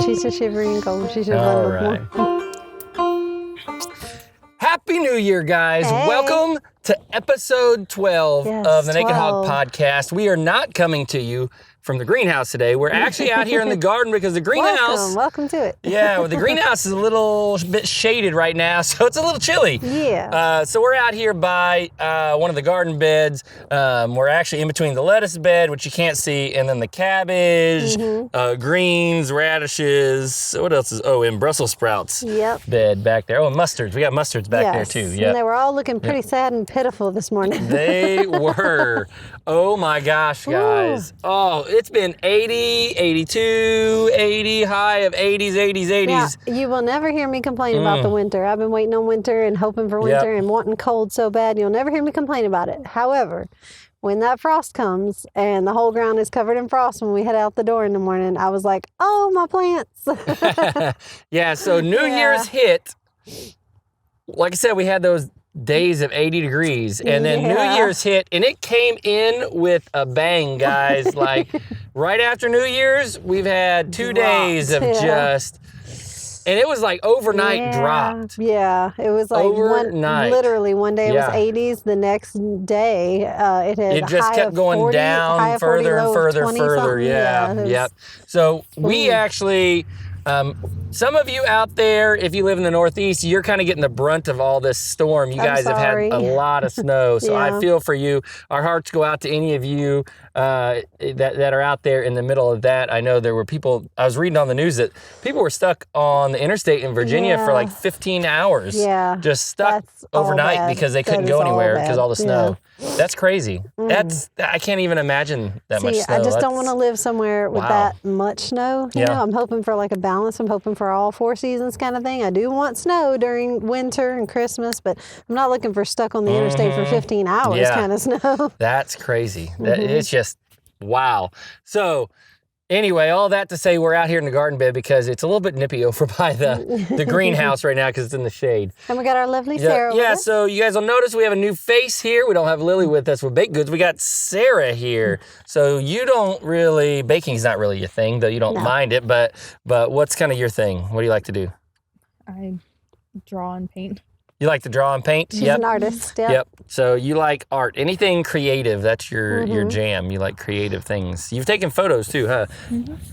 She's a shivering cold. She's a All bundled right. one. Happy New Year, guys. Hey. Welcome to episode 12 Yes, of the Naked Hog 12. podcast. We are not coming to you from the greenhouse today. We're actually out here in the garden because the greenhouse... Welcome to it. Yeah, well, the greenhouse is a little bit shaded right now, so it's a little chilly. Yeah. So we're out here by one of the garden beds. We're actually in between the lettuce bed, which you can't see, and then the cabbage, greens, radishes. What else is? Oh, and Brussels sprouts bed back there. Oh, and mustards. We got mustards back there too. Yeah. And they were all looking pretty sad and pitiful this morning. They were. Oh my gosh, guys. Ooh. Oh, it's been 80, 82, 80, high of 80s, 80s, 80s. Yeah, you will never hear me complain about the winter. I've been waiting on winter and hoping for winter and wanting cold so bad. You'll never hear me complain about it. However, when that frost comes and the whole ground is covered in frost when we head out the door in the morning, I was like, oh, my plants. Yeah, so New Year's hit. Like I said, we had those days of 80 degrees, and then New Year's hit, and it came in with a bang, guys. Like right after New Year's, we've had 2 days of just, and it was like overnight dropped. Yeah, it was like literally one day it was 80s, the next day it just kept going 40, down further and further. Yeah. So we actually. Some of you out there, if you live in the Northeast, you're kind of getting the brunt of all this storm. You guys have had a lot of snow, so I feel for you. Our hearts go out to any of you that are out there in the middle of that. I know there were people, I was reading on the news that people were stuck on the interstate in Virginia for like 15 hours. Yeah. Just stuck overnight because they couldn't go anywhere because all the snow. That's crazy. I can't even imagine that much snow. I just don't want to live somewhere with that much snow. You know, I'm hoping for like a balance. I'm hoping for all 4 seasons kind of thing. I do want snow during winter and Christmas, but I'm not looking for stuck on the interstate for 15 hours kind of snow. That's crazy. It's just, wow. So anyway, all that to say, we're out here in the garden bed because it's a little bit nippy over by the greenhouse right now because it's in the shade. And we got our lovely Sarah with us. So you guys will notice we have a new face here. We don't have Lily with us with baked goods. We got Sarah here. So you don't really, baking's not really your thing, though you don't mind it, but what's kind of your thing? What do you like to do? I draw and paint. You like to draw and paint? She's an artist, Yep. So you like art. Anything creative, that's your jam. You like creative things. You've taken photos too, huh?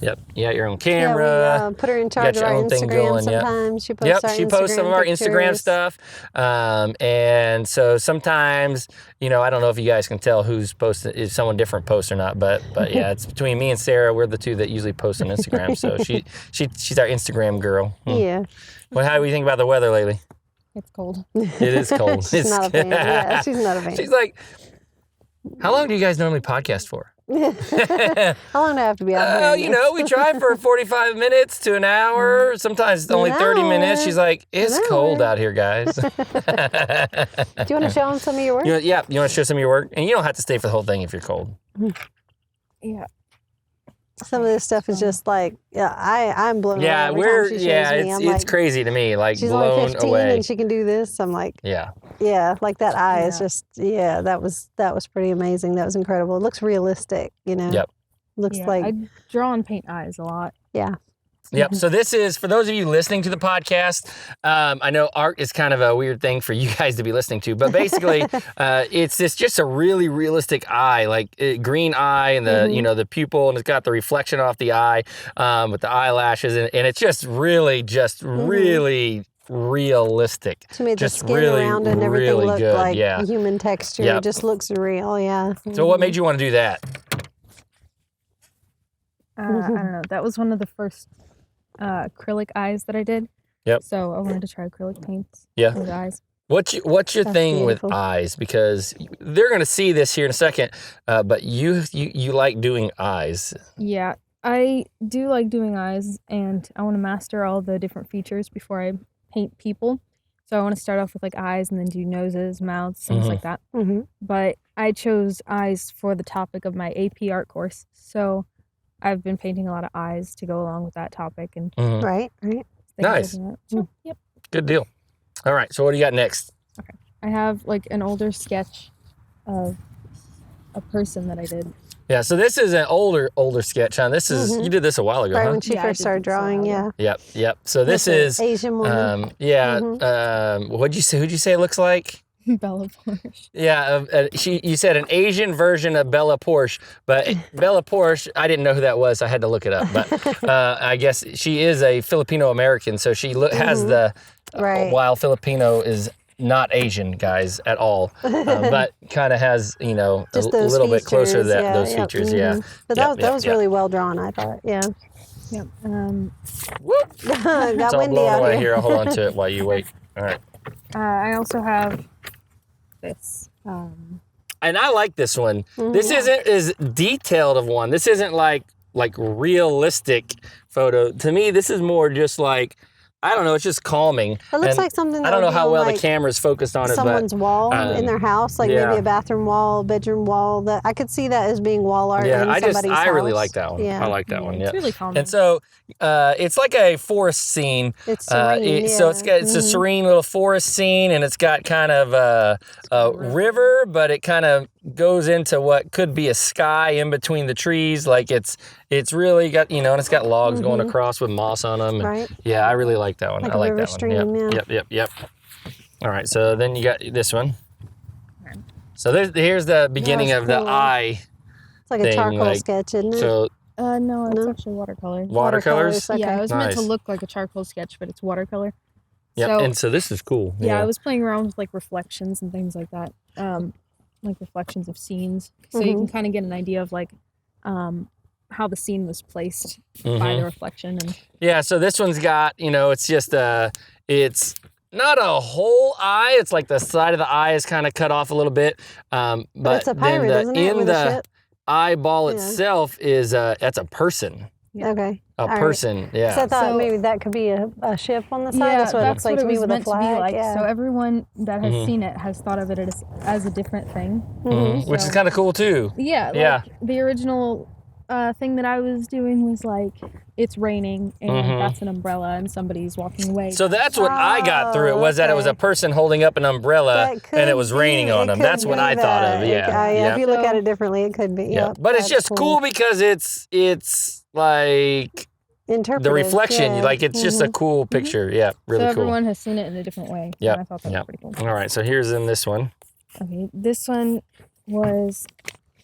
Yep. You got your own camera. Yeah, we put her in charge of our Instagram sometimes. She posts she posts some of our Instagram stuff. And so sometimes, you know, I don't know if you guys can tell who's posting, if someone different posts or not, but yeah, it's between me and Sarah. We're the two that usually post on Instagram. So she's our Instagram girl. Yeah. Well, how do you think about the weather lately? It's cold. It is cold. She's not a fan. Yeah, she's not a fan. She's like, how long do you guys normally podcast for? How long do I have to be out here? You know, we try for 45 minutes to an hour. Sometimes it's only 30 minutes. She's like, it's cold out here, guys. Do you want to show them some of your work? You want to show some of your work? And you don't have to stay for the whole thing if you're cold. Yeah. Some of this stuff is just like, I'm blown away. Every time she shows me. It's crazy to me, like she's blown only 15 away. and she can do this. I'm like, yeah, like that eye is just, that was pretty amazing. That was incredible. It looks realistic, you know. Yep. Looks like I draw and paint eyes a lot. Yeah. Yep. So this is, for those of you listening to the podcast, I know art is kind of a weird thing for you guys to be listening to, but basically it's just a really realistic eye, like green eye and the, you know, the pupil, and it's got the reflection off the eye with the eyelashes. And it's just really realistic. She made the skin around and everything look like human texture. It just looks real. Yeah. So what made you want to do that? I don't know. That was one of the first acrylic eyes that I did. Yep. So I wanted to try acrylic paints with eyes. What's your thing with eyes? Because they're going to see this here in a second, but you like doing eyes. Yeah, I do like doing eyes, and I want to master all the different features before I paint people. So I want to start off with like eyes and then do noses, mouths, things like that. But I chose eyes for the topic of my AP art course. So I've been painting a lot of eyes to go along with that topic. And Right. Nice. So, yep. Good deal. All right. So what do you got next? Okay. I have like an older sketch of a person that I did. Yeah, so this is an older sketch, huh? This is, you did this a while ago, right huh? when she first started drawing, Yep. So this is Asian woman. Who'd you say it looks like? Bella Porsche. Yeah, you said an Asian version of Bella Porsche, but Bella Porsche, I didn't know who that was. I had to look it up, but I guess she is a Filipino American, so she has the while Filipino is not Asian, guys, at all, but kind of has a little bit closer to those features. Yeah, but that was really well drawn, I thought. Yeah. Yep. Got it's all windy blown out away here. here. I'll hold on to it while you wait. All right. I also have this. And I like this one. This isn't as detailed of one. This isn't like realistic photo. To me, this is more just like, I don't know, it's just calming. It looks like something that I don't know how well like the camera's focused on it, but someone's wall in their house, like maybe a bathroom wall, bedroom wall. That I could see that as being wall art in somebody's house. I really like that one. Yeah. I like that one. Yeah. It's really calming. And so it's like a forest scene. It's serene, So it's a serene little forest scene, and it's got kind of a river, but it kind of goes into what could be a sky in between the trees. Like it's really got, and it's got logs going across with moss on them. And right. Yeah, I really like that one. Like I like river that stream, one. yeah. Yep. All right, so then you got this one. So here's the beginning of the eye. It's like a charcoal sketch, isn't it? So no, it's actually watercolor. Watercolors? Okay. Yeah, it was meant to look like a charcoal sketch, but it's watercolor. Yeah, and so this is cool. Yeah, I was playing around with like reflections and things like that, like reflections of scenes, so you can kind of get an idea of like how the scene was placed by the reflection. And yeah, so this one's got, it's just it's not a whole eye. It's like the side of the eye is kind of cut off a little bit. But it's a pirate, isn't it? In the eyeball itself is that's a person. Yeah. Okay. A person, yeah. So I thought maybe that could be a ship on the side. Yeah, that's what it looks like to me with a flag. Like. Yeah. So everyone that has seen it has thought of it as a different thing. Which is kind of cool too. Yeah. Like the original thing that I was doing was like, it's raining and that's an umbrella and somebody's walking away. So that's what I got through it, was that it was a person holding up an umbrella and it was raining on them. That's what I thought of, If you look at it differently, it could be. Yeah. But it's just cool because it's like the reflection, like it's just a cool picture. Yeah, really cool. So everyone has seen it in a different way. Yeah. I thought that was pretty cool. All right, so here's in this one. Okay, this one was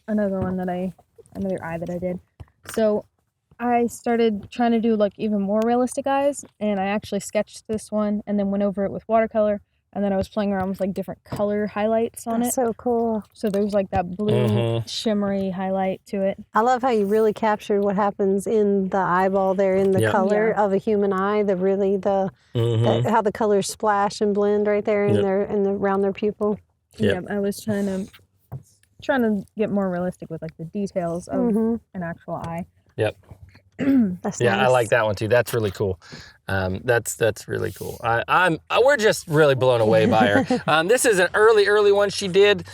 another eye that I did. So I started trying to do like even more realistic eyes, and I actually sketched this one and then went over it with watercolor, and then I was playing around with like different color highlights on it. So cool. So there's like that blue shimmery highlight to it. I love how you really captured what happens in the eyeball there, in the color of a human eye. How the colors splash and blend right there in around their pupil. Yeah, I was trying to get more realistic with like the details of an actual eye. Yep. That's nice. I like that one too. That's really cool. That's really cool. We're just really blown away by her. This is an early one she did.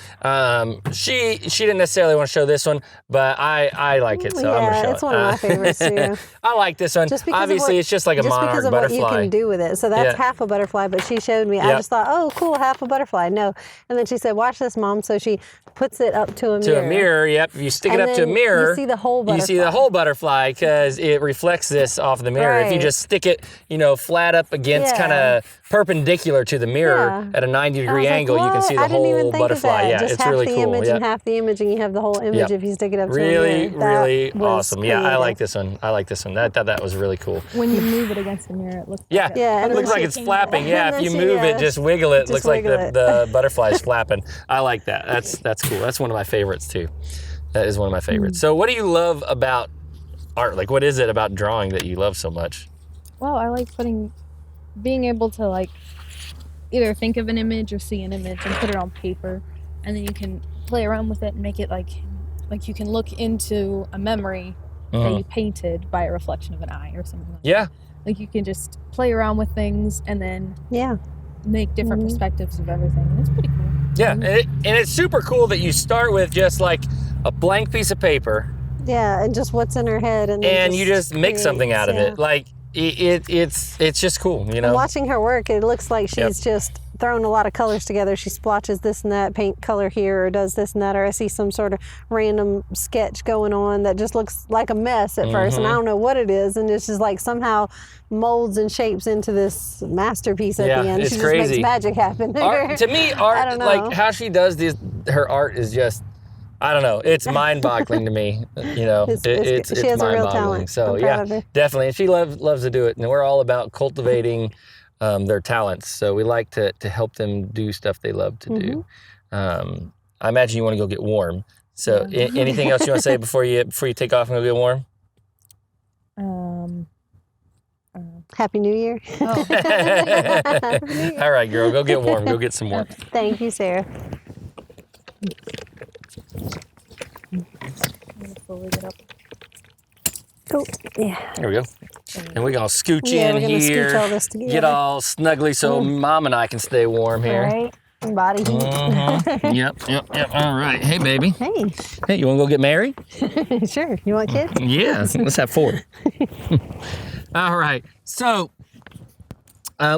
She didn't necessarily want to show this one, but I like it, so I'm gonna show it. It's one of my favorites too. I like this one. Obviously, it's just like a monarch butterfly. What you can do with it. So that's half a butterfly, but she showed me. I just thought, oh, cool, half a butterfly. No, and then she said, "Watch this, Mom." So she puts it up to a mirror. To a mirror, yep. If you stick it up to a mirror, you see the whole butterfly. You see the whole butterfly because it reflects this off the mirror. If you just stick it, flat up against, kind of perpendicular to the mirror at a 90-degree angle, you can see the whole butterfly. Yeah, just it's really cool. Half the image and half the image, and you have the whole image if you stick it up to a mirror. Really awesome. Yeah, I like this one. I thought that was really cool. When you move it against the mirror, it looks it looks like it's flapping. Yeah, if you move it, just wiggle it. Looks like the butterfly is flapping. I like that. That's cool. That's one of my favorites too. That is one of my favorites. So what do you love about art? Like, what is it about drawing that you love so much? Well, I like being able to like either think of an image or see an image and put it on paper, and then you can play around with it and make it like you can look into a memory that you painted by a reflection of an eye or something like that. Like you can just play around with things and then make different perspectives of everything, and it's pretty cool. Yeah, and it's super cool that you start with just like a blank piece of paper. Yeah, and just what's in her head, and you just make something out of it. Like it's just cool, And watching her work, it looks like she's just throwing a lot of colors together. She splotches this and that paint color here, or does this and that, or I see some sort of random sketch going on that just looks like a mess at first, and I don't know what it is, and it's just like somehow molds and shapes into this masterpiece at the end. It's she crazy. just makes magic happen. To me, art, like how she does her art is just, I don't know. It's mind-boggling to me. You know, it's she has a real mind-boggling. talent. So definitely, and she loves to do it. And we're all about cultivating their talents. So we like to help them do stuff they love to do. I imagine you want to go get warm. So anything else you want to say before you take off and go get warm? Happy New Year. Oh. All right, girl, go get warm. Go get some warm. Thank you, Sarah. Oh, yeah. There we go. And we're going to scooch in here, scooch all this together. get all snuggly so Mom and I can stay warm here. All right. Body heat. Yep. All right. Hey, baby. Hey, you want to go get married? Sure. You want kids? Yeah, let's have 4. All right. So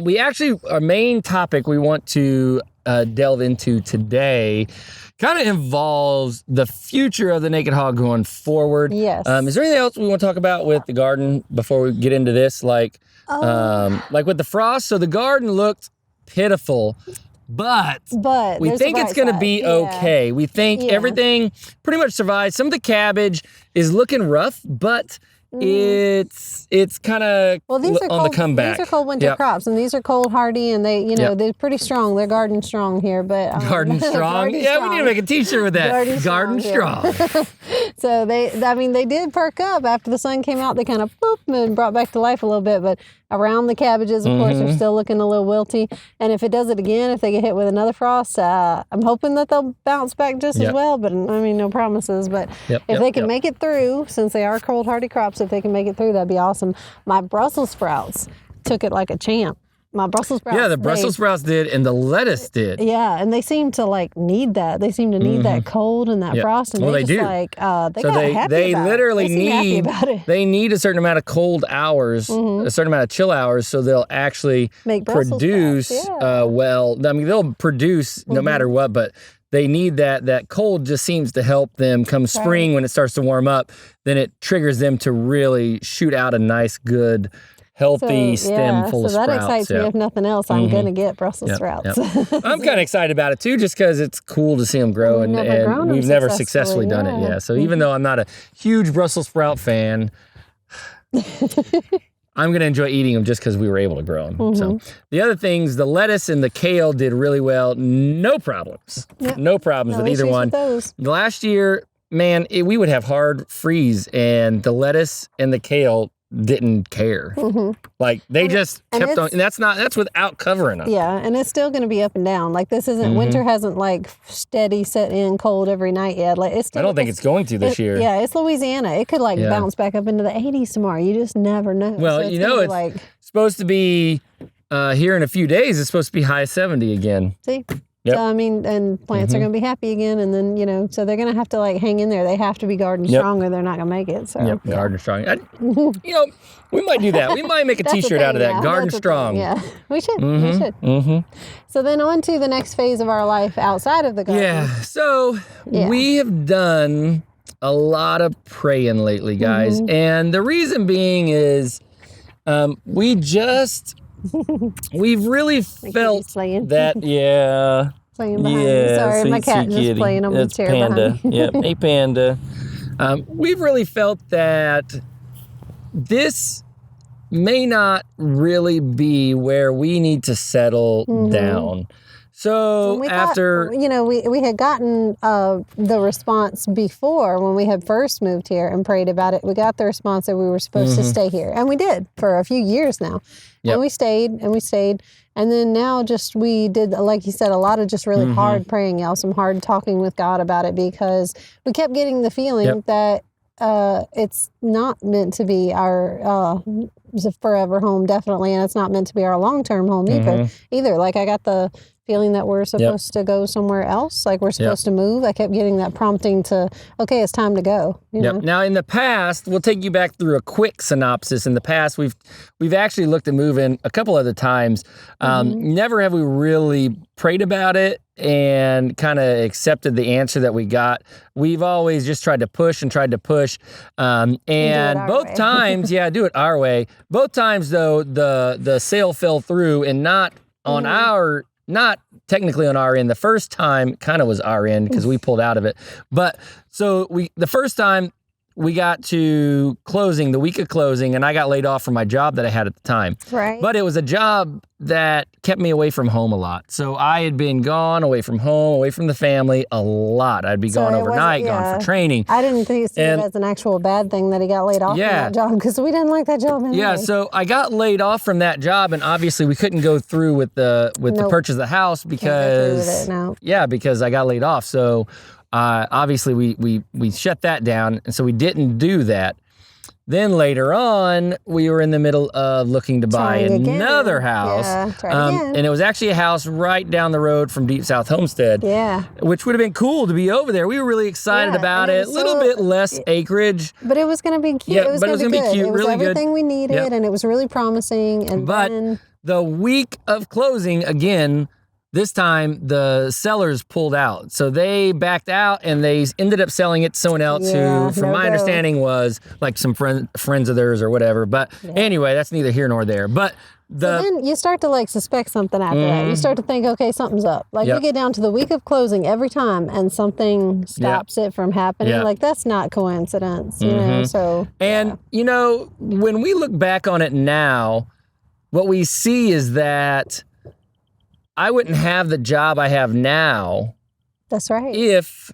we actually, our main topic we want to delve into today kind of involves the future of the Naked Hog going forward. Yes. Is there anything else we want to talk about with the garden before we get into this? Like with the frost, so the garden looked pitiful, but we think it's going to be okay. We think everything pretty much survived. Some of the cabbage is looking rough, but it's kind of on the comeback. These are cold winter crops, and these are cold hardy, and they, they're pretty strong. They're garden strong here, but garden strong. We need to make a T-shirt with that. Garden strong. So they did perk up after the sun came out. They kind of and brought back to life a little bit, but around the cabbages, of course, are still looking a little wilty. And if it does it again, if they get hit with another frost, I'm hoping that they'll bounce back just as well. But I mean, no promises. But if they can make it through, since they are cold hardy crops, if they can make it through, that'd be awesome. My Brussels sprouts took it like a champ. My Brussels sprouts. Yeah, the Brussels sprouts did, and the lettuce did. Yeah, and they seem to need that. They seem to need that cold and that frost, and they do. They literally need a certain amount of cold hours, a certain amount of chill hours, so they'll actually produce well. I mean, they'll produce no matter what, but they need that cold. Just seems to help them come spring when it starts to warm up. Then it triggers them to really shoot out a nice, good, healthy stem full of sprouts. So that excites me. If nothing else, I'm going to get Brussels sprouts. I'm kind of excited about it too, just because it's cool to see them grow, and we've never successfully done it yet. So even though I'm not a huge Brussels sprout fan, I'm going to enjoy eating them just because we were able to grow them. So the other things, the lettuce and the kale did really well. No problems. No problems with either one. Last year, man, we would have hard freeze, and the lettuce and the kale didn't care. Like they just kept on, and that's without covering them. Yeah, and it's still going to be up and down. Like this isn't winter hasn't steady set in cold every night yet. Like it's still, I don't think it's going to this year. Yeah, it's Louisiana. It could bounce back up into the 80s tomorrow. You just never know. Well, so it's supposed to be here in a few days. It's supposed to be high 70 again. See. So, I mean, and plants are going to be happy again, and then, so they're going to have to, hang in there. They have to be garden strong or they're not going to make it, so. Garden strong. We might do that. We might make a T-shirt out of that. Garden strong. Yeah, we should. We should. So then on to the next phase of our life outside of the garden. Yeah, so we have done a lot of praying lately, guys. And the reason being is we've really felt that, playing behind me. Sorry, my cat just playing on the chair behind me. Yep, hey Panda. We've really felt that this may not really be where we need to settle down. So we had gotten the response before when we had first moved here and prayed about it. We got the response that we were supposed to stay here, and we did for a few years now. And we stayed, and then now we did, like you said, a lot of just really hard praying, some hard talking with God about it, because we kept getting the feeling that it's not meant to be our forever home, definitely, and it's not meant to be our long-term home either. Like, I got the feeling that we're supposed to go somewhere else, like we're supposed to move. I kept getting that prompting to, okay, it's time to go. You know? Now, in the past, we'll take you back through a quick synopsis. In the past, we've actually looked at moving a couple other times. Never have we really prayed about it and kind of accepted the answer that we got. We've always just tried to push. And both times, do it our way. Both times, though, the sale fell through, and not on not technically on our end. The first time kind of was our end because we pulled out of it. But so the first time we got to closing, the week of closing, and I got laid off from my job that I had at the time. Right. But it was a job that kept me away from home a lot. So I had been gone away from home, away from the family a lot. I'd be gone overnight, gone for training. I didn't see it as an actual bad thing that he got laid off from that job, because we didn't like that job anyway. Yeah, so I got laid off from that job, and obviously we couldn't go through with the purchase of the house because because I got laid off. So obviously we shut that down, and so we didn't do that. Then later on, we were in the middle of looking to buy another house. And it was actually a house right down the road from Deep South Homestead. Yeah. Which would have been cool to be over there. We were really excited about it. A little bit less acreage. But it was going to be cute. Yeah, it was going to be cute. It was everything we needed, and it was really promising. But the week of closing, again, this time, the sellers pulled out. So they backed out, and they ended up selling it to someone else who, from my understanding, was like some friends of theirs or whatever. But anyway, that's neither here nor there. But so then you start to suspect something after that. You start to think, okay, something's up. Like we get down to the week of closing every time, and something stops it from happening. Like, that's not coincidence, you know? So you know, when we look back on it now, what we see is that I wouldn't have the job I have now. That's right. If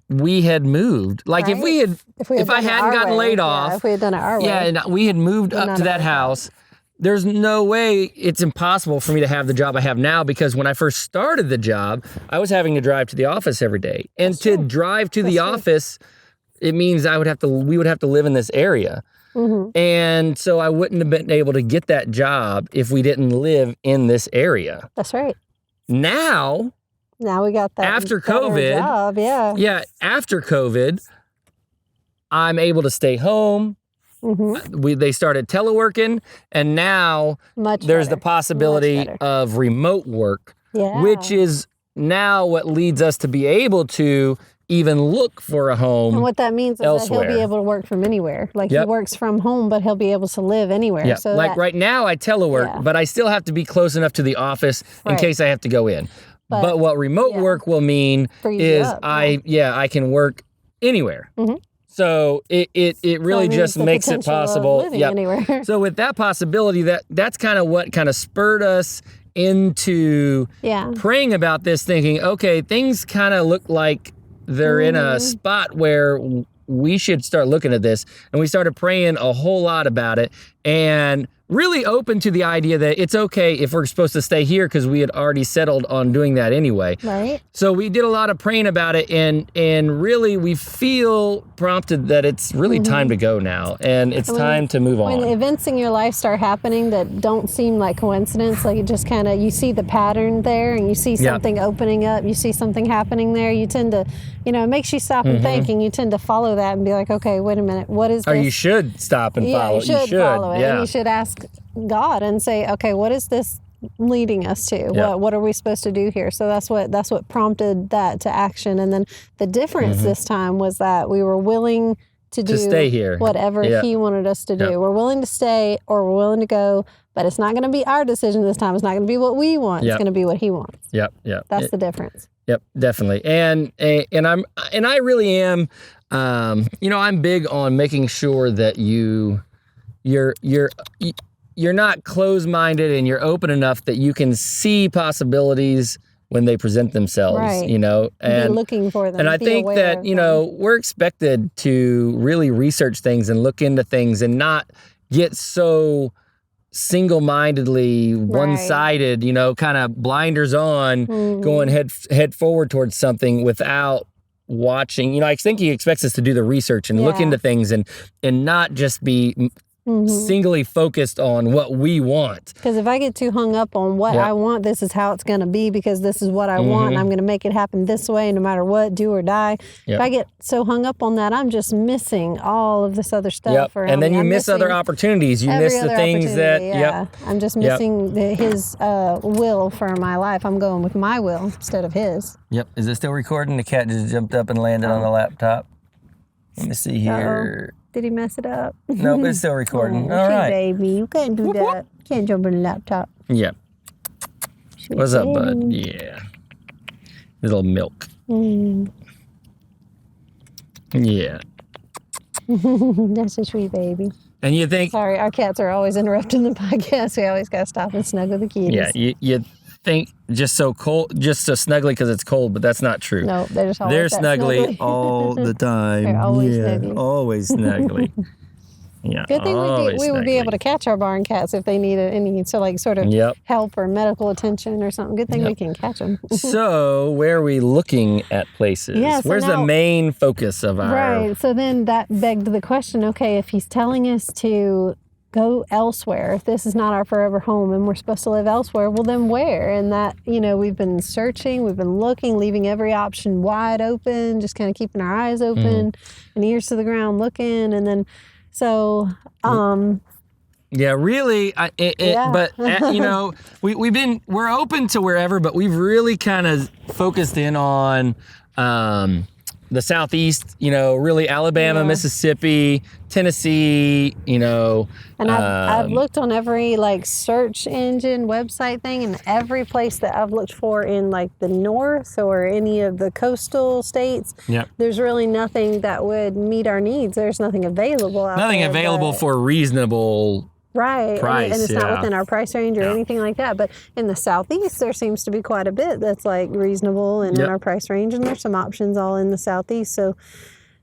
we had moved, like if I hadn't gotten laid off, if we had done it our way, and we had moved up to that house, there's no way, it's impossible for me to have the job I have now, because when I first started the job, I was having to drive to the office every day, and to drive to the office, it means we would have to live in this area. And so I wouldn't have been able to get that job if we didn't live in this area. That's right. Now we got that after COVID job, after COVID, I'm able to stay home. They started teleworking, and now there's the possibility of remote work, which is now what leads us to be able to even look for a home. And what that means is elsewhere. that he'll be able to work from anywhere. Like, he works from home, but he'll be able to live anywhere. So like right now I telework, but I still have to be close enough to the office in case I have to go in. But what remote work will mean is I can work anywhere. So it really just makes it possible. Anywhere. So with that possibility, that's kind of what kind of spurred us into praying about this, thinking, okay, things kind of look like they're in a spot where we should start looking at this. And we started praying a whole lot about it, and really open to the idea that it's okay if we're supposed to stay here, because we had already settled on doing that anyway. Right. So we did a lot of praying about it, and really we feel prompted that it's really time to go now, and it's time to move on. When events in your life start happening that don't seem like coincidence, like it just kind of, you see the pattern there, and you see something opening up, you see something happening there, you tend to, it makes you stop and think, and you tend to follow that and be like, okay, wait a minute, what is this? Or you should stop and follow it. You should follow it, and you should ask God and say, okay, what is this leading us to? What are we supposed to do here? So that's what prompted that to action. And then the difference this time was that we were willing to stay here, whatever he wanted us to do. We're willing to stay, or we're willing to go, but it's not going to be our decision this time. It's not going to be what we want. It's going to be what he wants. That's the difference. Yep, definitely. And I really am, I'm big on making sure that you're not closed-minded, and you're open enough that you can see possibilities when they present themselves, and be looking for them. And I think that, we're expected to really research things and look into things, and not get so single-mindedly one-sided, kind of blinders on, going head forward towards something without watching. You know, I think he expects us to do the research and look into things and not just be singly focused on what we want. Because if I get too hung up on what I want, this is how it's going to be because this is what I want. And I'm going to make it happen this way no matter what, do or die. If I get so hung up on that, I'm just missing all of this other stuff. And then you miss other opportunities. You miss the things that, I'm just missing his will for my life. I'm going with my will instead of his. Yep. Is it still recording? The cat just jumped up and landed on the laptop. Let me see here. Did he mess it up? Nope, it's still recording. All right. Baby, you can't do that. Can't jump on the laptop. Yeah. Sweet What's baby. up, bud? Yeah. Little milk. Yeah. That's a sweet baby. And you think... Sorry, our cats are always interrupting the podcast. We always got to stop and snuggle the kitties. Yeah, you think just so snuggly because it's cold, but that's not true. No, they're just always They're snuggly all the time. They're always snuggly. Always snuggly. Yeah, good thing we would be able to catch our barn cats if they needed any sort of help or medical attention or something. Good thing we can catch them. So where are we looking at places? Yeah, so where's the main focus of our... Right, so then that begged the question, okay, if he's telling us to go elsewhere, if this is not our forever home and we're supposed to live elsewhere, well then where? And that, we've been searching, we've been looking, leaving every option wide open, just kind of keeping our eyes open and ears to the ground looking. And then yeah, really, but we're open to wherever, but we've really kind of focused in on the Southeast, really Alabama, Mississippi, Tennessee, And I've looked on every search engine website thing, and every place that I've looked for in the north or any of the coastal states, there's really nothing that would meet our needs. There's nothing available out there. Nothing available for a reasonable price. And it's not within our price range or anything like that. But in the Southeast, there seems to be quite a bit that's reasonable and in our price range. And there's some options all in the Southeast. So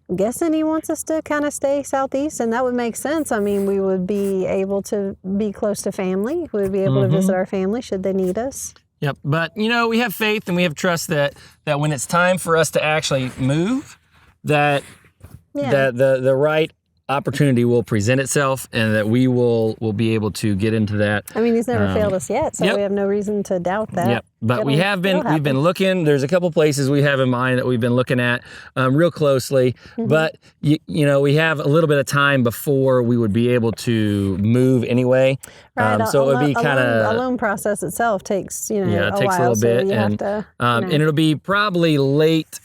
I'm guessing he wants us to kind of stay Southeast, and that would make sense. I mean, we would be able to be close to family. We would be able to visit our family should they need us. Yep. But, we have faith and we have trust that when it's time for us to actually move, that the right opportunity will present itself and that we will be able to get into that. I mean, he's never failed us yet, so we have no reason to doubt that. Yep. But we've been looking. There's a couple places we have in mind that we've been looking at real closely. But, we have a little bit of time before we would be able to move anyway. Right. So it would be kind of... A loan process itself takes, it takes a while, a little bit. And it'll be probably late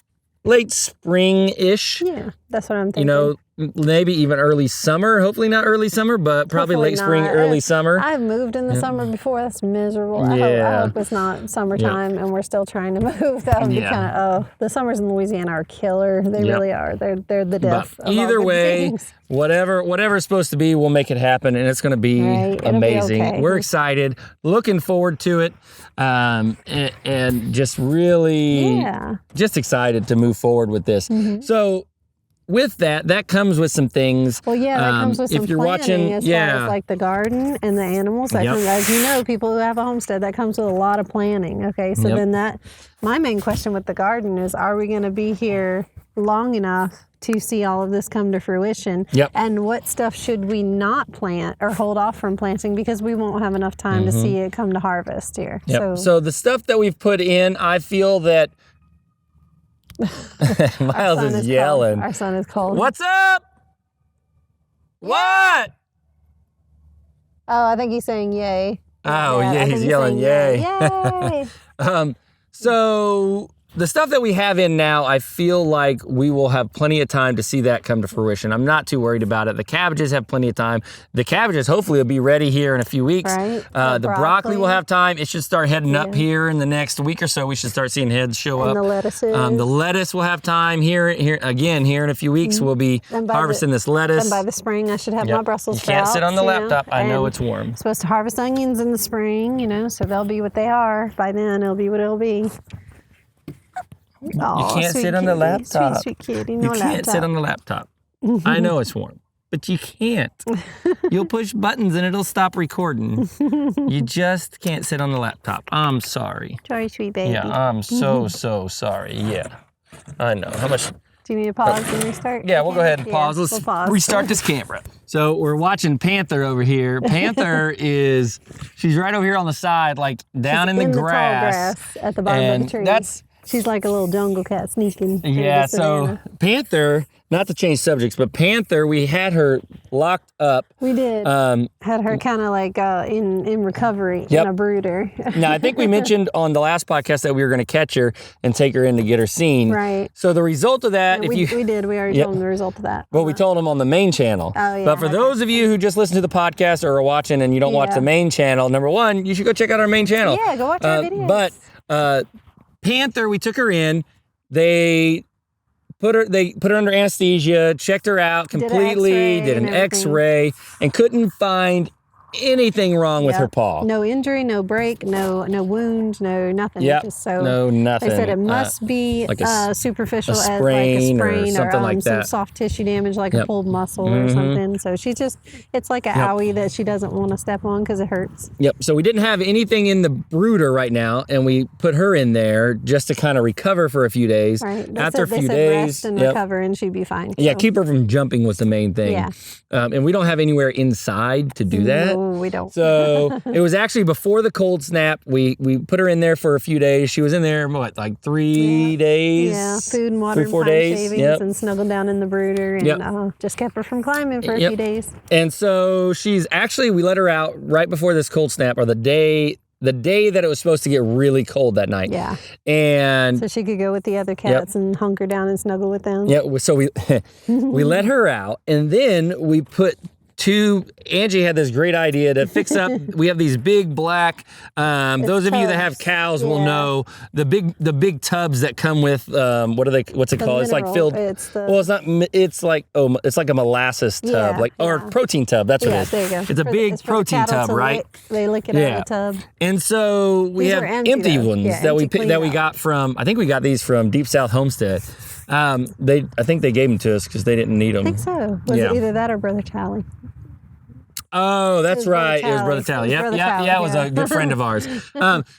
spring-ish. Yeah, that's what I'm thinking. Maybe even early summer. Hopefully not early summer, but probably late spring, early summer. I've moved in the summer before. That's miserable. I hope it's not summertime and we're still trying to move. That would be kind of, the summers in Louisiana are killer. They really are. They're the death. But either way, whatever's supposed to be, we'll make it happen, and it's going to be amazing. Okay. We're excited, looking forward to it, and just really just excited to move forward with this. So with that comes with some things. Well, that comes with some if you're planning watching, as far as the garden and the animals. That comes, as people who have a homestead, that comes with a lot of planning. Okay, so then my main question with the garden is, are we going to be here long enough to see all of this come to fruition? And what stuff should we not plant or hold off from planting because we won't have enough time to see it come to harvest here? So the stuff that we've put in, I feel that Miles is yelling. Cold. Our son is cold. What's up? What? Oh, I think he's saying yay. Oh, yeah, he's yelling yay. Yay. So the stuff that we have in now, I feel like we will have plenty of time to see that come to fruition. I'm not too worried about it. The cabbages have plenty of time. The cabbages hopefully will be ready here in a few weeks. Right. The broccoli will have time. It should start heading up here in the next week or so. We should start seeing heads show up. And the lettuces. The lettuce will have time here in a few weeks. We'll be harvesting this lettuce. And by the spring, I should have my Brussels sprouts. You can't sit on the laptop. I know it's warm. I'm supposed to harvest onions in the spring, so they'll be what they are. By then, it'll be what it'll be. You can't sit on the laptop. Sweet kitty, you can't sit on the laptop. I know it's warm, but you can't. You'll push buttons and it'll stop recording. You just can't sit on the laptop. I'm sorry. Sorry, sweet baby. Yeah, I'm so sorry. Yeah. I know. How much? Do you need to pause and restart? Yeah, we'll go ahead and pause. Yeah, Let's restart this camera. So we're watching Panther over here. Panther she's right over here on the side, like down in the grass. Tall grass at the bottom of the tree. She's like a little jungle cat sneaking. Yeah, so Panther, not to change subjects, but Panther, we had her locked up. We did. Had her kind of like in recovery in a brooder. Now, I think we mentioned on the last podcast that we were going to catch her and take her in to get her seen. Right. So the result of that, we did. We already told them the result of that. Well, we told them on the main channel. Oh, yeah. But for those of you who just listen to the podcast or are watching and you don't watch the main channel, number one, you should go check out our main channel. Yeah, go watch our videos. But Panther, we took her in. They put her under anesthesia, checked her out completely, did an X-ray, and couldn't find anything wrong with her paw. No injury, no break, no wound, no nothing. Yeah, no nothing. They said it must be like superficial, a sprain, like a sprain or something like some that. Soft tissue damage, like a pulled muscle or something. So she it's like an owie that she doesn't want to step on because it hurts. Yep. So we didn't have anything in the brooder right now, and we put her in there just to kind of recover for a few days. Right. After a few days, rest and recover, and she'd be fine. Yeah, keep her from jumping was the main thing. Yeah. And we don't have anywhere inside to do that. No, we don't. So it was actually before the cold snap. We put her in there for a few days. She was in there, like 3 days? Yeah, food and water 3, 4 days. Shavings and snuggled down in the brooder and just kept her from climbing for a few days. And so we let her out right before this cold snap, or the day that it was supposed to get really cold that night. Yeah. And so she could go with the other cats and hunker down and snuggle with them. Yeah, so we let her out, and then we put Angie had this great idea to fix up. We have these big black. Those of you that have cows will know the big tubs that come with what's it called? It's like filled. It's not. It's like a molasses tub, or protein tub. That's what it is. There you go. It's a big protein tub, right? They lick it out of the tub. And so we have empty ones that we got from. I think we got these from Deep South Homestead. I think they gave them to us because they didn't need them. I think so. Was it either that or Brother Tally? Oh, that's right. It was Brother Tally. Yep. It was a good friend of ours.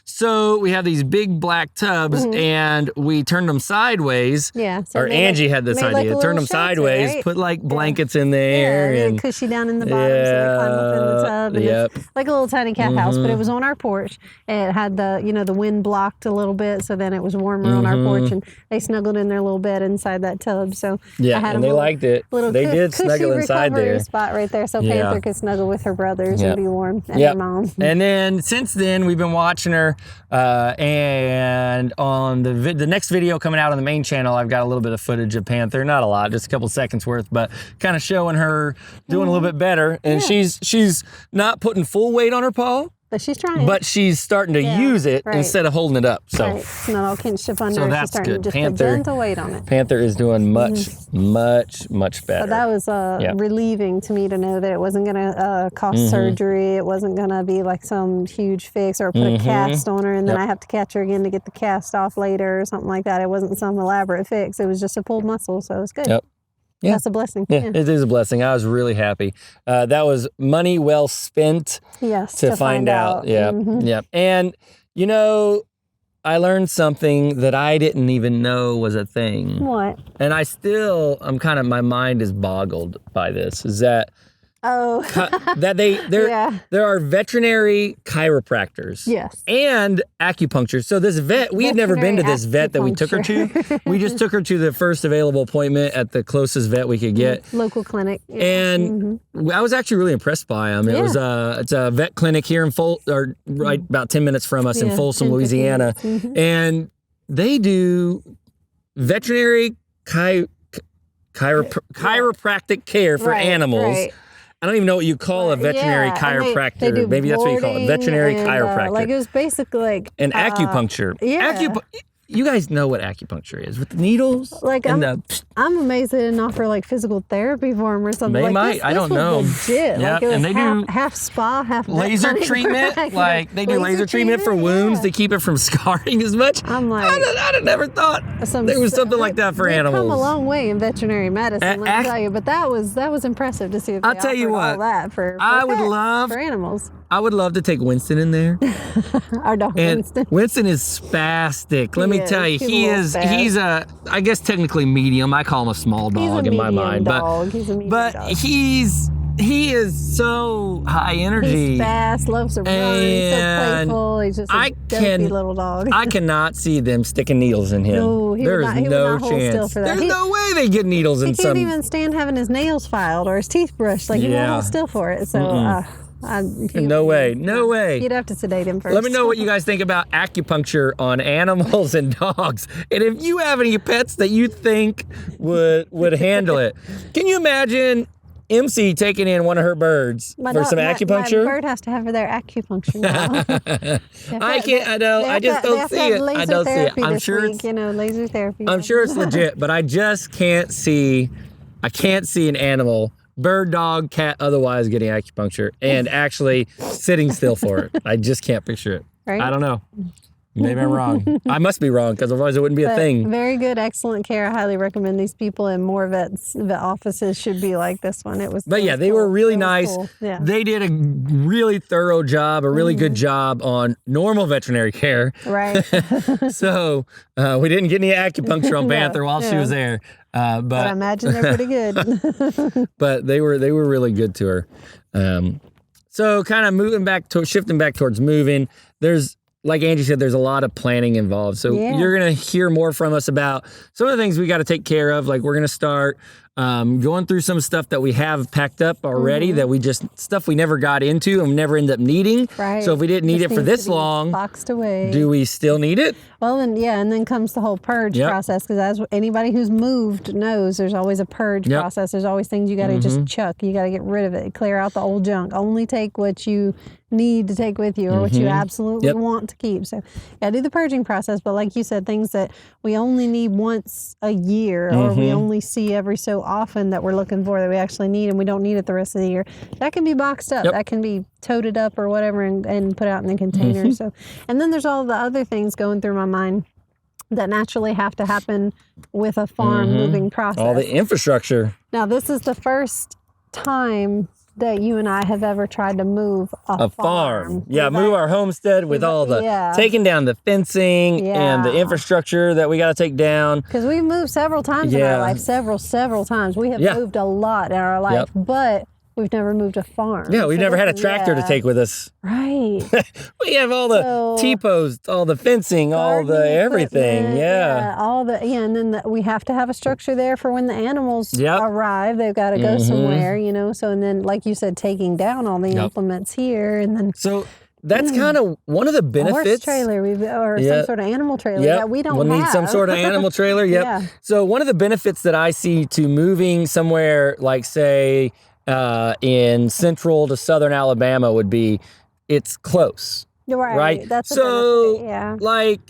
So we have these big black tubs, and we turned them sideways. Yeah. So Angie had this idea. Turn them sideways, right? Put like blankets in there, and cushy down in the bottom, so they climb up in the tub. And it's like a little tiny cat house, but it was on our porch. And it had the wind blocked a little bit, so then it was warmer on our porch, and they snuggled in their little bed inside that tub. So and they liked it. They did snuggle inside there. Spot right there, so Panther could snuggle with her brothers and be warm, and her mom. And then since then we've been watching her, and on the next video coming out on the main channel, I've got a little bit of footage of Panther, not a lot, just a couple seconds worth, but kind of showing her doing a little bit better. And she's not putting full weight on her paw, but she's trying. But she's starting to use it instead of holding it up. So it's not all kinched up under. So she's that's starting good. To just Panther, put gentle weight on it. Panther is doing much better. So that was relieving to me to know that it wasn't going to cost surgery. It wasn't going to be like some huge fix or put a cast on her and then I have to catch her again to get the cast off later or something like that. It wasn't some elaborate fix. It was just a pulled muscle, so it was good. Yep. Yeah. That's a blessing. Yeah, it is a blessing. I was really happy. That was money well spent. Yes. To find out. Yeah. Yeah. And, I learned something that I didn't even know was a thing. What? And my mind is boggled by this, is that there are veterinary chiropractors. Yes. And acupuncture. So this vet, we had never been to this vet that we took her to. We just took her to the first available appointment at the closest vet we could get. Local clinic. Yeah. And I was actually really impressed by them. It was it's a vet clinic here in right about 10 minutes from us in Folsom, Louisiana. And they do veterinary chiropractic care for animals. Right. I don't even know what you call a veterinary chiropractor. They Maybe that's what you call it. Veterinary chiropractor. It was basically like and acupuncture. You guys know what acupuncture is with the needles. I'm amazed they didn't offer physical therapy for them or something. They might. I don't know. Legit. Yeah, it was and they do half spa, half laser treatment. They do laser treatment for wounds to keep it from scarring as much. I'm like, I'd never thought there was something like that for animals. Come a long way in veterinary medicine, let me tell you. But that was impressive to see. If I'll tell you what. All that for I would love for animals. I would love to take Winston in there. Our dog Winston. Winston is spastic. Let me tell you, he's I guess technically medium. I call him a small dog in my mind, dog. He's a medium dog. He is so high energy. He's fast, loves to run. He's so playful. He's just a dopey little dog. I cannot see them sticking needles in him. No, There's no chance. There's no way they get needles in some. He can't even stand having his nails filed or his teeth brushed. Like, he won't hold still for it. So, no way. You'd have to sedate him first. Let me know what you guys think about acupuncture on animals and dogs. And if you have any pets that you think would handle it. Can you imagine MC taking in one of her birds for some acupuncture? My bird has to have their acupuncture now. I can't. I know. I just don't see it. I don't see it. I'm sure it's laser therapy. I'm sure it's legit, but I just can't see. I can't see an animal, bird, dog, cat, otherwise getting acupuncture and actually sitting still for it. I just can't picture it. Right? I don't know. Maybe I'm wrong. I must be wrong because otherwise it wouldn't be a thing. Very good, excellent care. I highly recommend these people, and more vet offices should be like this one. They were really nice. Cool. Yeah. They did a really thorough job, a really good job on normal veterinary care. Right. So we didn't get any acupuncture on Panther while she was there. But I imagine they're pretty good. But they were really good to her. So kind of shifting back towards moving. Like Angie said, there's a lot of planning involved. So you're going to hear more from us about some of the things we got to take care of. Like, we're going to start going through some stuff that we have packed up already stuff we never got into and never end up needing. Right. So if we didn't need it for this long, boxed away. Do we still need it? Well, and then comes the whole purge process, because as anybody who's moved knows, there's always a purge process. There's always things you got to just chuck. You got to get rid of it, clear out the old junk. Only take what you need to take with you or what you absolutely want to keep. So got to do the purging process. But like you said, things that we only need once a year or we only see every so often that we're looking for, that we actually need, and we don't need it the rest of the year, that can be boxed up. That can be toted up or whatever and put out in the container. So, and then there's all the other things going through my mind that naturally have to happen with a farm moving process. All the infrastructure. Now, this is the first time that you and I have ever tried to move a farm. Yeah, move our homestead with all the taking down the fencing and the infrastructure that we got to take down. Because we've moved several times in our life, several times. We have moved a lot in our life, but we've never moved a farm. Yeah, we've never had a tractor to take with us. Right. We have all the T-posts, all the fencing, all the everything. And then we have to have a structure there for when the animals arrive. They've got to go somewhere, So, and then, like you said, taking down all the implements here, and then. So that's kind of one of the benefits. Horse trailer, or some sort of animal trailer that we don't have. We'll need some sort of animal trailer. So one of the benefits that I see to moving somewhere, like say, in central to southern Alabama, would be it's close. Right. That's so like,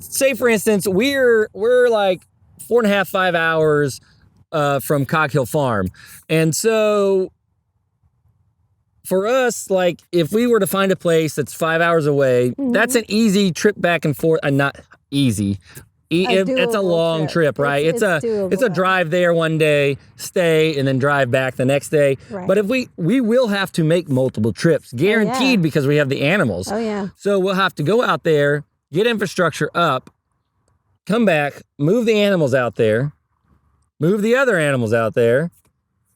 say for instance, we're like 4.5, 5 hours from Cog Hill Farm. And so for us, like, if we were to find a place that's 5 hours away, that's an easy trip back and forth. Not easy. It's a long trip, right? It's a drive there one day, stay, and then drive back the next day. Right. But if we will have to make multiple trips, guaranteed, because we have the animals. Oh, yeah. So we'll have to go out there, get infrastructure up, come back, move the animals out there, move the other animals out there,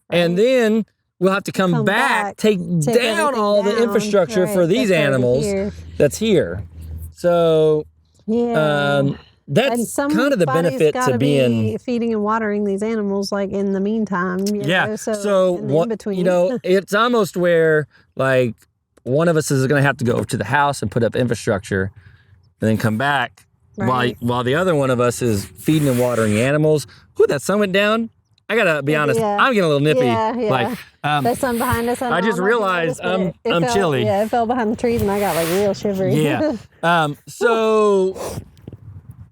and then we'll have to come back, take down all the infrastructure for these animals that's here. So, that's kind of the benefit to being feeding and watering these animals, like in the meantime. So in between. It's almost where like one of us is going to have to go to the house and put up infrastructure, and then come back while the other one of us is feeding and watering animals. Ooh, that sun went down. I gotta be honest. I'm getting a little nippy. Like the sun behind us. I just realized I'm chilly. Yeah, it fell behind the trees, and I got like real shivery. So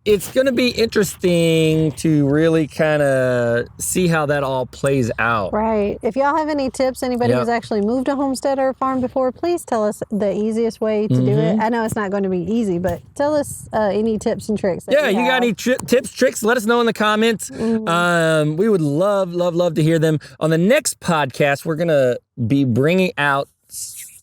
it's going to be interesting to really kind of see how that all plays out. Right. If y'all have any tips, anybody who's actually moved a homestead or a farm before, please tell us the easiest way to do it. I know it's not going to be easy, but tell us any tips and tricks. You got any tips, tricks? Let us know in the comments. We would love to hear them. On the next podcast, we're going to be bringing out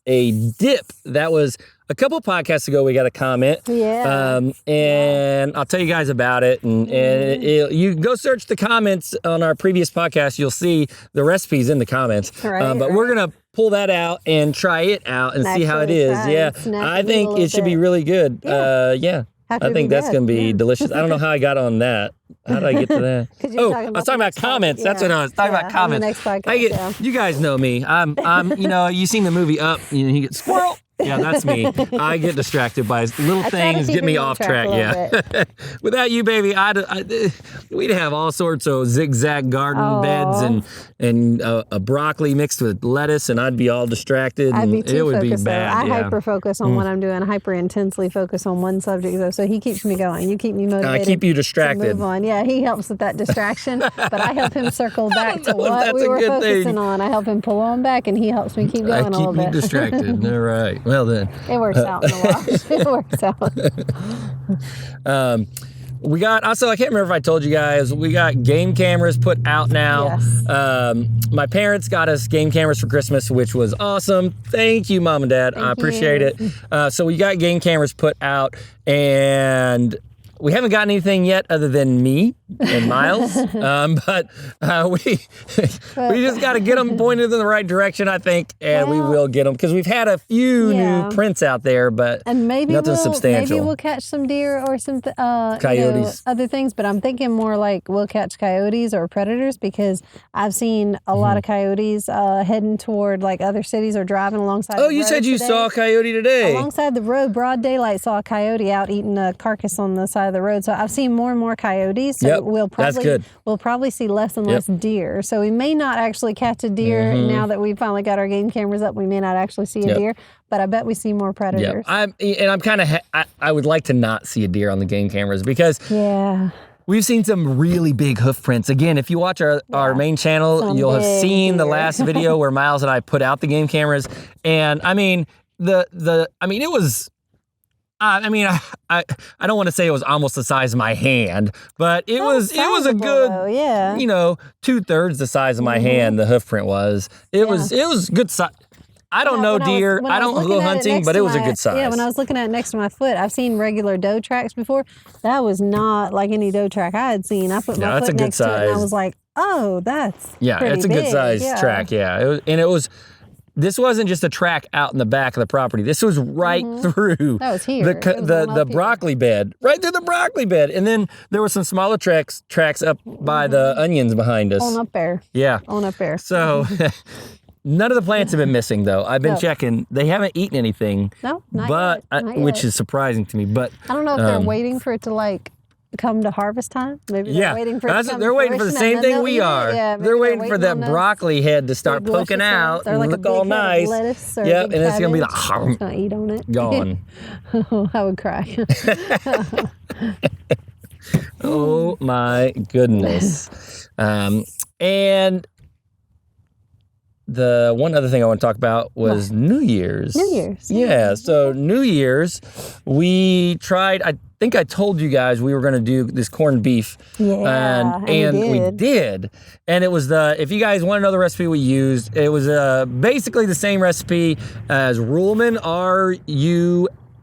a dip. That was a couple of podcasts ago. We got a comment. Yeah. And I'll tell you guys about it. And you go search the comments on our previous podcast. You'll see the recipes in the comments. But we're going to pull that out and try it out and see how it is. Yeah. I think it should be really good. I think that's going to be delicious. I don't know how I got on that. How did I get to that? I was talking about comments. That's what I was talking about. Comments. The next podcast, you guys know me. I'm you seen the movie Up, you get squirrel. Yeah, that's me. I get distracted by little things, get me off track. Yeah. Without you, baby, we'd have all sorts of zigzag garden beds and a broccoli mixed with lettuce, and I'd be all distracted. I'd be too it would focused. Be bad. I hyper focus on what I'm doing. I hyper intensely focus on one subject, though. So he keeps me going. You keep me motivated. I keep you distracted. Move on. Yeah, he helps with that distraction, but I help him circle back to what we were focusing on. I help him pull on back, and he helps me keep going a little bit. I keep you distracted. All right. Well then. It works out in the wash. It works out. We got, also, I can't remember if I told you guys, we got game cameras put out now. Yes. My parents got us game cameras for Christmas, which was awesome. Thank you, Mom and Dad. I appreciate it. So we got game cameras put out, and we haven't gotten anything yet other than me and Miles, but we just got to get them pointed in the right direction, I think, and we will get them, because we've had a few new prints out there, but nothing substantial. Maybe we'll catch some deer or some coyotes, other things, but I'm thinking more like we'll catch coyotes or predators, because I've seen a lot of coyotes heading toward like other cities or driving alongside the road. You said you saw a coyote today. Alongside the road, broad daylight, saw a coyote out eating a carcass on the side of the road. So I've seen more and more coyotes. So we'll probably see less and less deer. So we may not actually catch a deer now that we finally got our game cameras up. We may not actually see a deer, but I bet we see more predators. I would like to not see a deer on the game cameras, because we've seen some really big hoof prints. Again, if you watch our main channel, you'll have seen the last video where Miles and I put out the game cameras, and I mean it was. I don't want to say it was almost the size of my hand, but it was a good, 2/3 the size of my hand. The hoof print was. It was good size. I don't know deer. I don't go hunting, but it was a good size. Yeah, when I was looking at it next to my foot, I've seen regular doe tracks before. That was not like any doe track I had seen. I put my foot next to it, and I was like, oh, that's pretty it's a good size track. Yeah, this wasn't just a track out in the back of the property. This was right through the broccoli bed, right through the broccoli bed. And then there were some smaller tracks up by the onions behind us. On up there. Yeah. On up there. So none of the plants have been missing, though. I've been checking. They haven't eaten anything. No, not yet. Which is surprising to me. But I don't know if they're waiting for it to come to harvest time. Maybe they're waiting for it to come they're waiting for the same thing we are. Yeah, they're waiting for that broccoli head to start poking out and look all nice. Lettuce or and it's gonna be like it's gonna eat on it. Gone. Oh, I would cry. Oh my goodness. And the one other thing I want to talk about was New Year's. New Year's. Yeah. So New Year's, we tried. I think I told you guys we were going to do this corned beef. Yeah. And we did. And it was if you guys want to know the recipe we used, it was basically the same recipe as Ruhlman,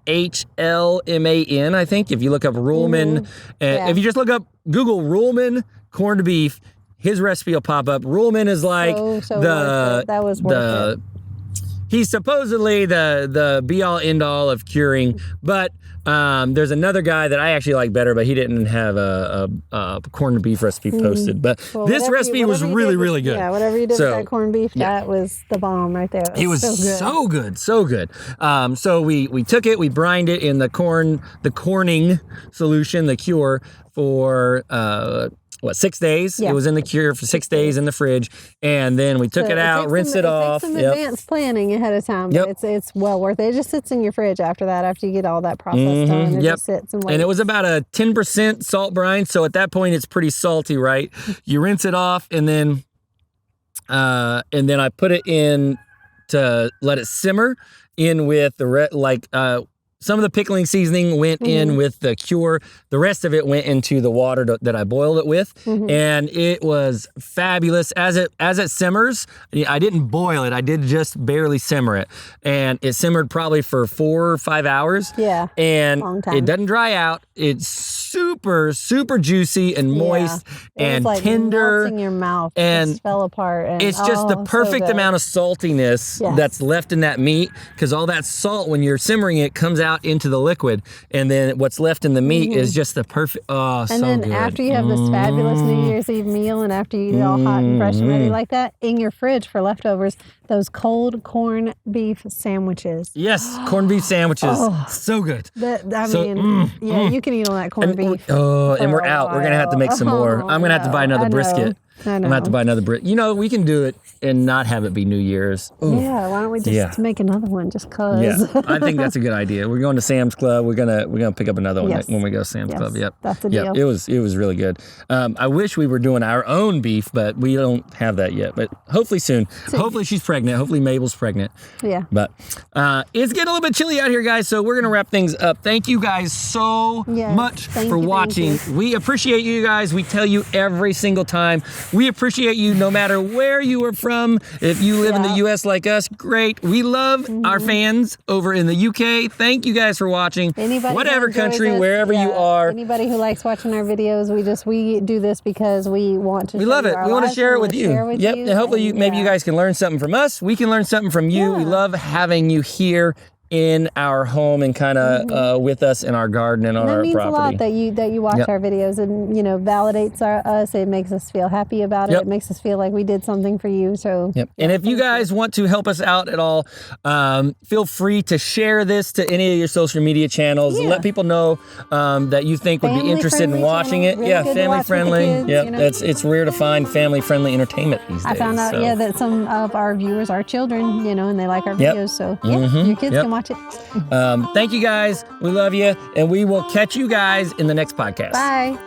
RUHLMAN, I think. If you look up Ruhlman, if you just look up Google Ruhlman corned beef, his recipe will pop up. Ruhlman is like that was worth it. He's supposedly the be-all, end-all of curing, but there's another guy that I actually like better, but he didn't have a corned beef recipe posted. But this recipe was really, really good. Yeah, whatever you did with that corned beef, that was the bomb right there. It was so good. So we took it, we brined it in the corning solution, the cure, for 6 days? Yeah. It was in the cure for 6 days in the fridge, and then we took it out, rinsed it off. It takes some advanced planning ahead of time, but it's well worth it. It just sits in your fridge after you get all that process done. It just sits and waits. And it was about a 10% salt brine, so at that point it's pretty salty, right? You rinse it off, and then I put it in to let it simmer in with some of the pickling seasoning went in with the cure. The rest of it went into the water that I boiled it with, and it was fabulous. As it simmers, I didn't boil it. I did just barely simmer it, and it simmered probably for 4 or 5 hours. Yeah, and long time. It doesn't dry out. It's super juicy and moist and like tender. Melts in your mouth. And just fell apart. And, it's just the perfect amount of saltiness that's left in that meat, because all that salt, when you're simmering it, comes out into the liquid, and then what's left in the meat is just the perfect. Oh, so good. And then after you have this fabulous New Year's Eve meal, and after you eat it all hot and fresh and ready like that, in your fridge for leftovers, those cold corned beef sandwiches. Yes, corned beef sandwiches. So good. You can eat all that corned beef. Oh, and we're out. We're going to have to make some more. I'm going to have to buy another brisket. I know. I'm going to have to buy another brisket. You know, we can do it and not have it be New Year's. Ooh. Yeah, why don't we just make another one just cause? Yeah, I think that's a good idea. We're going to Sam's Club. We're gonna pick up another one when we go to Sam's Club. Yep. That's the deal. It was really good. I wish we were doing our own beef, but we don't have that yet. But hopefully soon. Hopefully she's pregnant. Hopefully Mabel's pregnant. Yeah. But it's getting a little bit chilly out here, guys, so we're going to wrap things up. Thank you guys so much for watching. We appreciate you guys. We tell you every single time. We appreciate you no matter where you are from. If you live in the U.S. like us, great. We love our fans over in the U.K. Thank you guys for watching. Anybody whatever country, wherever you are. Anybody who likes watching our videos, we do this because we want to. We love it. We want to share it with you. Yep. And hopefully maybe you guys can learn something from us. We can learn something from you. We love having you here in our home and kind of with us in our garden and on our property. That means a lot that you watch our videos, and validates us. It makes us feel happy about it. It makes us feel like we did something for you. So and if you guys want to help us out at all, feel free to share this to any of your social media channels. Let people know that you think would be interested in watching it. Really family friendly. It's rare to find family friendly entertainment these days. I found out that some of our viewers are children, and they like our videos. So your kids can watch it. Thank you guys. We love you, and we will catch you guys in the next podcast. Bye.